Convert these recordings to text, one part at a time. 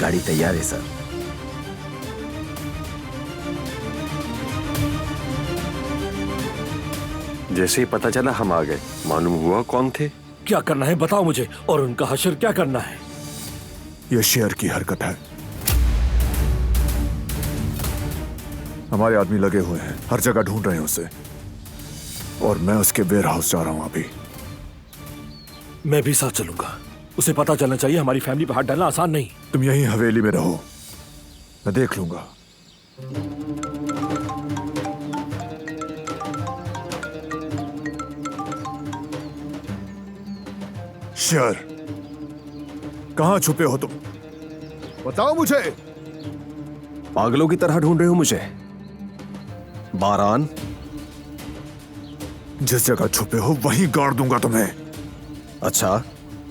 गाड़ी तैयार है सर। जैसे ही पता चला हम आ गए। मालूम हुआ कौन थे? क्या करना है बताओ मुझे, और उनका हश्र क्या करना है? यह शेर की हरकत है। हमारे आदमी लगे हुए हैं, हर जगह ढूंढ रहे हैं उसे, और मैं उसके वेयर हाउस जा रहा हूं अभी। मैं भी साथ चलूंगा। उसे पता चलना चाहिए हमारी फैमिली पर हाथ डालना आसान नहीं। तुम यहीं हवेली में रहो, मैं देख लूंगा। शेर, कहां छुपे हो तुम? बताओ मुझे। पागलों की तरह ढूंढ रहे हो मुझे? बारान, जिस जगह छुपे हो वहीं गाड़ दूंगा तुम्हें। अच्छा,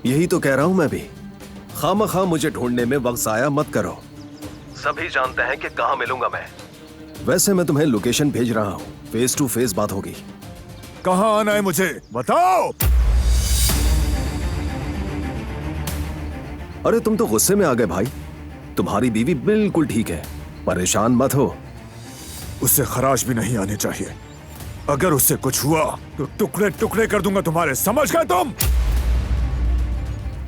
यही तो कह रहा हूं मैं भी। खामखा मुझे ढूंढने में वक्त जाया मत करो। सभी जानते हैं कि कहां मिलूंगा मैं। वैसे मैं तुम्हें लोकेशन भेज रहा हूं, फेस टू फेस बात होगी। कहां आना है मुझे बताओ। अरे तुम तो गुस्से में आ गए भाई। तुम्हारी बीवी बिल्कुल ठीक है, परेशान मत हो। उससे खराश भी नहीं आनी चाहिए। अगर उससे कुछ हुआ तो टुकड़े टुकड़े कर दूंगा तुम्हारे, समझ गए तुम?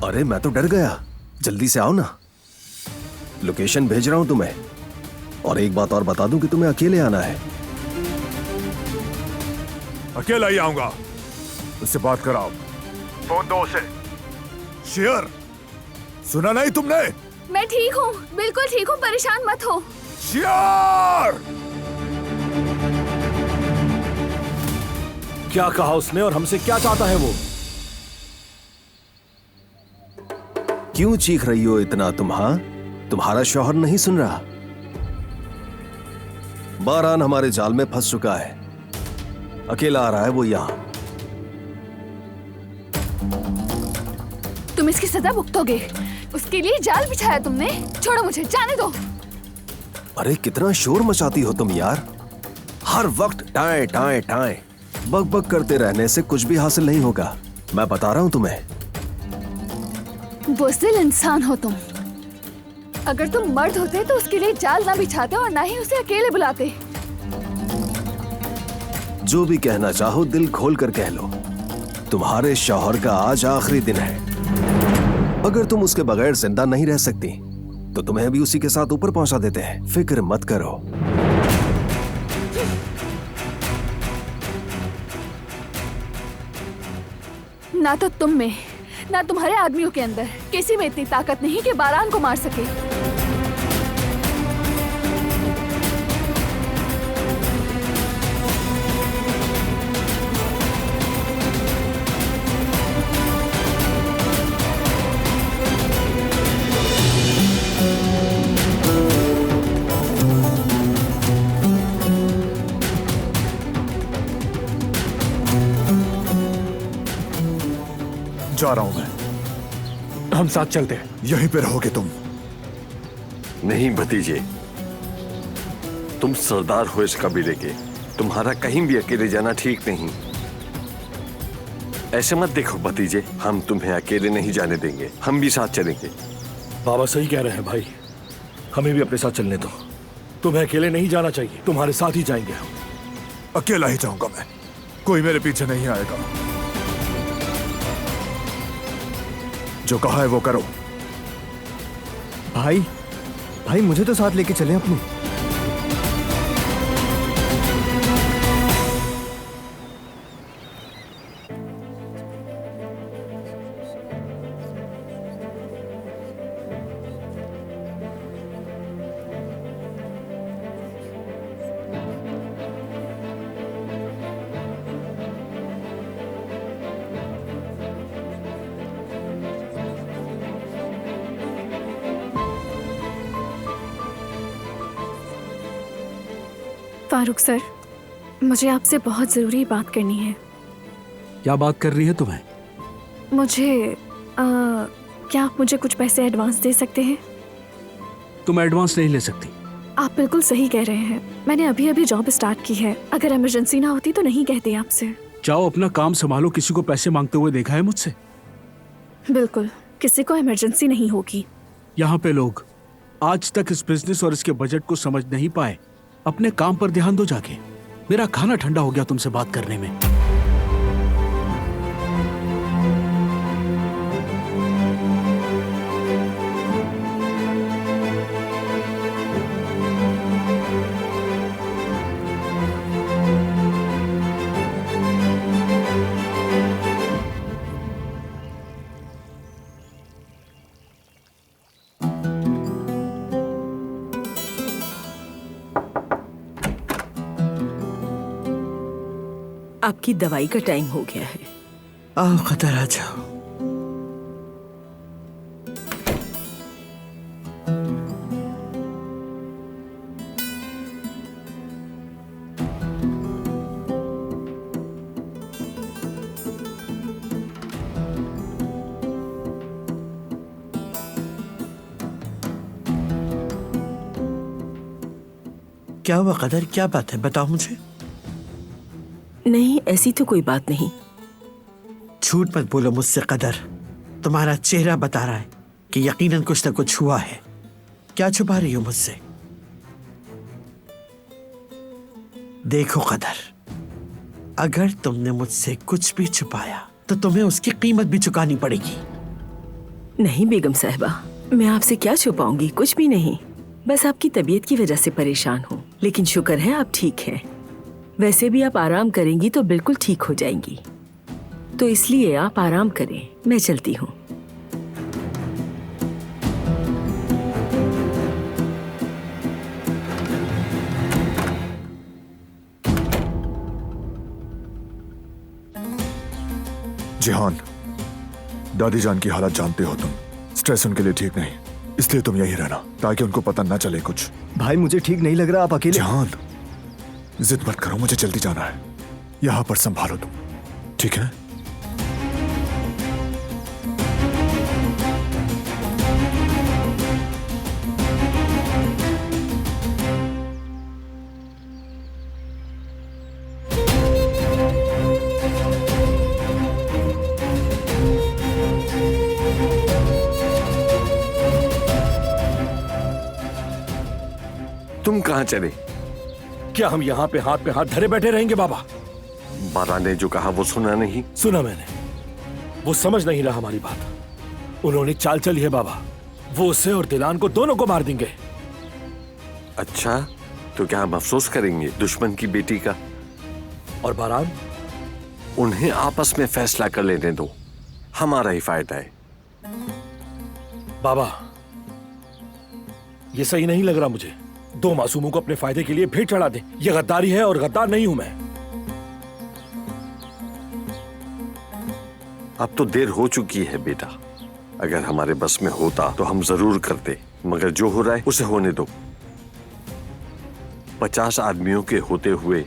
अरे मैं तो डर गया। जल्दी से आओ ना, लोकेशन भेज रहा हूं तुम्हें। और एक बात और बता दूं कि तुम्हें अकेले आना है। अकेला ही आऊंगा। उससे बात कराओ, फोन दो उसे। शेर, सुना नहीं तुमने? मैं ठीक हूँ, बिल्कुल ठीक हूँ, परेशान मत हो। शेर! क्या कहा उसने और हमसे क्या चाहता है वो? क्यों चीख रही हो इतना तुम? हाँ, तुम्हारा शौहर नहीं सुन रहा? बारान हमारे जाल में फंस चुका है। अकेला आ रहा है वो यहां। तुम इसकी सजा भुगतोगे। उसके लिए जाल बिछाया तुमने। छोड़ो मुझे, जाने दो। अरे कितना शोर मचाती हो तुम यार। हर वक्त टाए टाए टाए बक बक करते रहने से कुछ भी हासिल नहीं होगा। मैं बता रहा हूं तुम्हें। बुज़दिल इंसान हो तुम। अगर तुम मर्द होते तो उसके लिए जाल ना बिछाते और ना ही उसे अकेले बुलाते। जो भी कहना चाहो दिल खोल कर कह लो। तुम्हारे शौहर का आज आखिरी दिन है। अगर तुम उसके बगैर जिंदा नहीं रह सकती तो तुम्हें भी उसी के साथ ऊपर पहुंचा देते हैं। फिक्र मत करो। ना तो तुम में, ना तुम्हारे आदमियों के अंदर किसी में इतनी ताकत नहीं कि बारान को मार सके। जा रहा हूं मैं। हम साथ चलते हैं। यहीं पे रहोगे तुम? नहीं भतीजे, तुम सरदार हो इस कबीले के। तुम्हारा कहीं भी अकेले जाना ठीक नहीं। ऐसे मत देखो भतीजे, हम तुम्हें अकेले नहीं जाने देंगे। हम भी साथ चलेंगे। बाबा सही कह रहे हैं भाई, हमें भी अपने साथ चलने दो। तुम्हें अकेले नहीं जाना चाहिए, तुम्हारे साथ ही जाएंगे हम। अकेला ही जाऊंगा मैं, कोई मेरे पीछे नहीं आएगा। जो कहा है वो करो। भाई, भाई मुझे तो साथ लेके चले अपनी। फारूक सर, मुझे आपसे बहुत जरूरी बात करनी है। क्या बात कर रही है तुम्हें? मुझे क्या आप मुझे कुछ पैसे एडवांस दे सकते हैं? तुम एडवांस नहीं ले सकती। आप बिल्कुल सही कह रहे हैं। मैंने अभी अभी जॉब स्टार्ट की है। अगर इमरजेंसी ना होती तो नहीं कहती आपसे। जाओ अपना काम संभालो। किसी को पैसे मांगते हुए देखा है मुझसे? बिल्कुल, किसी को इमरजेंसी नहीं होगी। यहाँ पे लोग आज तक इस बिजनेस और इसके बजट को समझ नहीं पाए। अपने काम पर ध्यान दो जाके। मेरा खाना ठंडा हो गया तुमसे बात करने में। आपकी दवाई का टाइम हो गया है। आओ कदर, आ जाओ। क्या हुआ कदर, क्या बात है, बताओ मुझे। नहीं, ऐसी तो कोई बात नहीं। झूठ मत बोलो मुझसे कदर, तुम्हारा चेहरा बता रहा है कि यकीनन कुछ न कुछ हुआ है। क्या छुपा रही हो मुझसे? देखो कदर, अगर तुमने मुझसे कुछ भी छुपाया तो तुम्हें उसकी कीमत भी चुकानी पड़ेगी। नहीं बेगम साहिबा, मैं आपसे क्या छुपाऊंगी, कुछ भी नहीं। बस आपकी तबीयत की वजह से परेशान हूँ, लेकिन शुक्र है आप ठीक हैं। वैसे भी आप आराम करेंगी तो बिल्कुल ठीक हो जाएंगी, तो इसलिए आप आराम करें, मैं चलती हूँ। जिहान, दादी जान की हालत जानते हो तुम। स्ट्रेस उनके लिए ठीक नहीं, इसलिए तुम यहीं रहना ताकि उनको पता न चले कुछ। भाई मुझे ठीक नहीं लग रहा, आप अकेले। जिहान, जिद मत करो, मुझे जल्दी जाना है। यहां पर संभालो तुम, ठीक है? तुम कहां चले? क्या हम यहाँ पे हाथ धरे बैठे रहेंगे बाबा? बारा ने जो कहा वो सुना नहीं? सुना मैंने, वो समझ नहीं रहा हमारी बात। उन्होंने चाल चली है बाबा, वो उसे और दिलान को दोनों को मार देंगे। अच्छा, तो क्या हम अफसोस करेंगे दुश्मन की बेटी का? और बारान? उन्हें आपस में फैसला कर लेने दो, हमारा ही फायदा है। बाबा, ये सही नहीं लग रहा मुझे। दो मासूमों को अपने फायदे के लिए भेंट चढ़ा दे, ये गद्दारी है और गद्दार नहीं हूं मैं। अब तो देर हो चुकी है बेटा। अगर हमारे बस में होता तो हम जरूर करते, मगर जो हो रहा है उसे होने दो। 50 आदमियों के होते हुए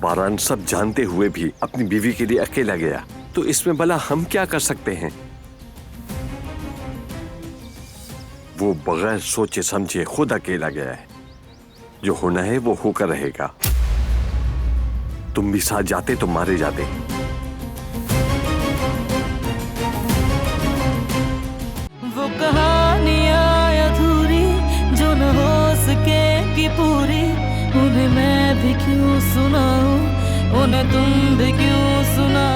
बारान सब जानते हुए भी अपनी बीवी के लिए अकेला गया, तो इसमें भला हम क्या कर सकते हैं? वो बगैर सोचे समझे खुद अकेला गया है। जो होना है वो होकर रहेगा। तुम भी साथ जाते तो मारे जाते। वो कहानियां अधूरी जो न हो सके कि पूरी, उन्हें मैं भी क्यों सुनाऊं, उन्हें तुम भी क्यों सुना